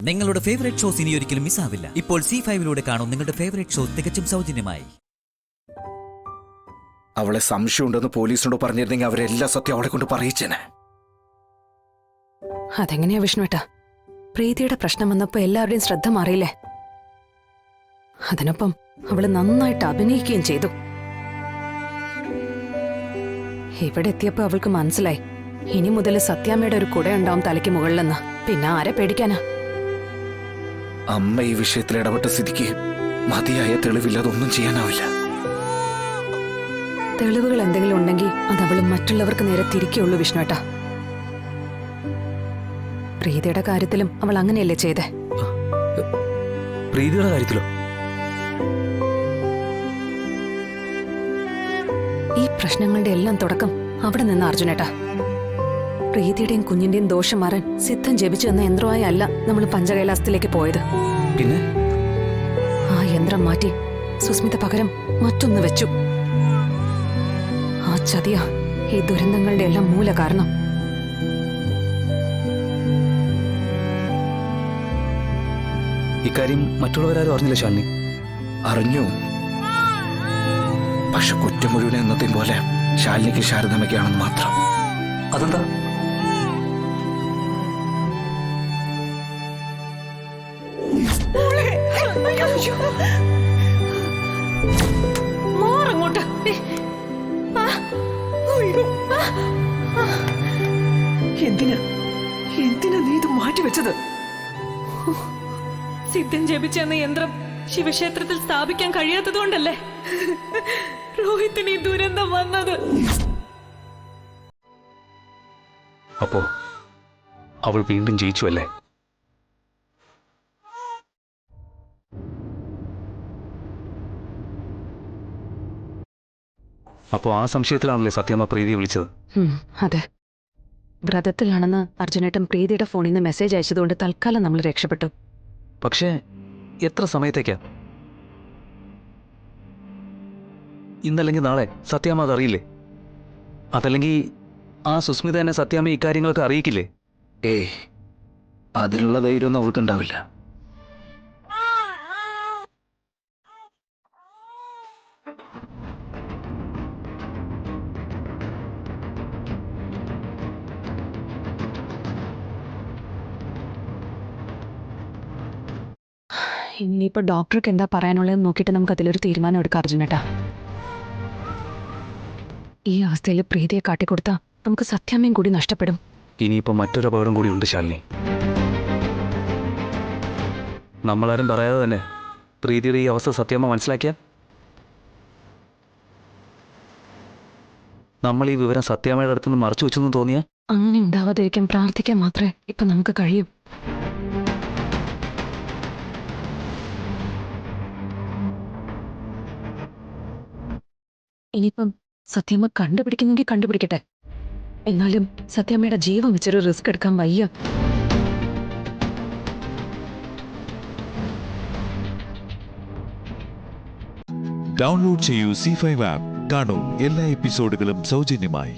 നിങ്ങളുടെ favourite shows ഇനി ഒരിക്കലും മിസ്സാവില്ല. ഇപ്പോൾ C5-ലൂടെ കാണും നിങ്ങളുടെ ഫേവറേറ്റ് ഷോ തികച്ചും സൗജന്യമായി. അവളെ സംശയമുണ്ടെന്ന് പോലീസിനോട് പറഞ്ഞിരുന്നെങ്കിൽ അവരെല്ലാ സത്യം അവളെ കൊണ്ട് പറയിച്ചേനെ. അതെങ്ങനെയാ വിഷ്ണുവേട്ടാ? പ്രീതിയുടെ പ്രശ്നം വന്നപ്പോ എല്ലാവരുടെയും ശ്രദ്ധ മാറിയില്ലേ? അതിനൊപ്പം അവള് നന്നായിട്ട് അഭിനയിക്കുകയും ചെയ്തു. ഇവിടെ എത്തിയപ്പോ അവൾക്ക് മനസ്സിലായി, ഇനി മുതൽ സത്യാമ്മയുടെ ഒരു കുടയുണ്ടാവും തലയ്ക്ക് മുകളിലെന്ന്. പിന്നെ ആരെ പേടിക്കാനാ? അമ്മ ഈ വിഷയത്തിൽ ഇടപെട്ട സ്ഥിതിക്ക് മതിയായ തെളിവില്ലാതൊന്നും ചെയ്യാനാവില്ല. തെളിവുകൾ എന്തെങ്കിലും ഉണ്ടെങ്കിൽ അത് അവള് മറ്റുള്ളവർക്ക് നേരെ തിരിക്കുള്ളൂ വിഷ്ണുവേട്ടാ. പ്രീതിയുടെ കാര്യത്തിലും അവൾ അങ്ങനെയല്ലേ ചെയ്തേ? പ്രീതിയുടെ കാര്യത്തിലോ? ഈ പ്രശ്നങ്ങളുടെ എല്ലാം തുടക്കം അവിടെ നിന്ന് അർജുനേട്ടാ. പ്രീതിയുടെയും കുഞ്ഞിന്റെയും ദോഷം മാറാൻ സിദ്ധം ജപിച്ചു എന്ന യന്ത്രമായി അല്ല നമ്മൾ പഞ്ചകൈലാസത്തിലേക്ക് പോയത്. പിന്നെ ആ യന്ത്രം മാറ്റി സുസ്മിത പകരം മറ്റൊന്ന് വെച്ചു. ആ ചതിയ ഈ ദുരന്തങ്ങളുടെ എല്ലാം മൂല കാരണം. ഇക്കാര്യം മറ്റുള്ളവരാരും അറിഞ്ഞില്ല ശാലിനി. അറിഞ്ഞു, പക്ഷെ കുറ്റം മുഴുവൻ എന്നത്തെയും പോലെ ശാലിനിക്ക് ശാരദാമ്മയ്ക്കാണെന്ന് മാത്രം. അതെന്താ? എന്തിനാ നീ ഇത് മാറ്റിവെച്ചത്? സിദ്ധൻ ജപിച്ചെന്ന യന്ത്രം ശിവക്ഷേത്രത്തിൽ സ്ഥാപിക്കാൻ കഴിയാത്തതുകൊണ്ടല്ലേ രോഹിത്തിന് ഈ ദുരന്തം വന്നത്? അപ്പോ അവൾ വീണ്ടും ജയിച്ചു അല്ലേ? അപ്പോ ആ സംശയത്തിലാണല്ലേ സത്യമ്മ പ്രീതിയെ വിളിച്ചത്? അതെ, വ്രതത്തിലാണെന്ന് അർജുനേട്ടൻ പ്രീതിയുടെ ഫോണിൽ നിന്ന് മെസ്സേജ് അയച്ചതുകൊണ്ട് തൽക്കാലം നമ്മൾ രക്ഷപ്പെട്ടു. പക്ഷേ എത്ര സമയത്തേക്കാ? ഇന്നല്ലെങ്കിൽ നാളെ സത്യാമ്മ അതറിയില്ലേ? അതല്ലെങ്കിൽ ആ സുസ്മിത തന്നെ സത്യാമ്മ ഇക്കാര്യങ്ങളൊക്കെ അറിയിക്കില്ലേ? അതിനുള്ള ധൈര്യമൊന്നും അവൾക്കുണ്ടാവില്ല. ഇനിയിപ്പോ ഡോക്ടർക്ക് എന്താ പറയാനുള്ളതെന്ന് നോക്കിയിട്ട് നമുക്ക് അതിലൊരു തീരുമാനം എടുക്കാം അർജുനേട്ടാ. ഈ അവസ്ഥയിൽ പ്രീതിയെ കാട്ടിക്കൊടുത്താ നമുക്ക് സത്യാമ്മയും കൂടി നഷ്ടപ്പെടും. ഇനിയിപ്പോൾ മറ്റൊരു അപകടം കൂടി ഉണ്ട് ശാലിനി. നമ്മളാരും പറയാതെ തന്നെ പ്രീതിയുടെ ഈ അവസ്ഥ സത്യാമ്മ മനസ്സിലാക്കിയാൽ നമ്മൾ ഈ വിവരം സത്യാമ്മയുടെ അടുത്തുനിന്ന് മറച്ചു വെച്ചെന്ന് തോന്നിയാ? അങ്ങനെ ഉണ്ടാവാതിരിക്കാൻ പ്രാർത്ഥിക്കാൻ മാത്രമേ ഇപ്പൊ നമുക്ക് കഴിയൂ. ഇനിയിപ്പം സത്യാമ്മ കണ്ടുപിടിക്കുന്നെങ്കിൽ കണ്ടുപിടിക്കട്ടെ. എന്നാലും സത്യാമ്മയുടെ ജീവൻ വെച്ചൊരു റിസ്ക് എടുക്കാൻ വയ്യ. ഡൗൺലോഡ് ചെയ്യൂ C5 ആപ്പ്. കാണൂ എല്ലാ എപ്പിസോഡുകളും സൗജന്യമായി.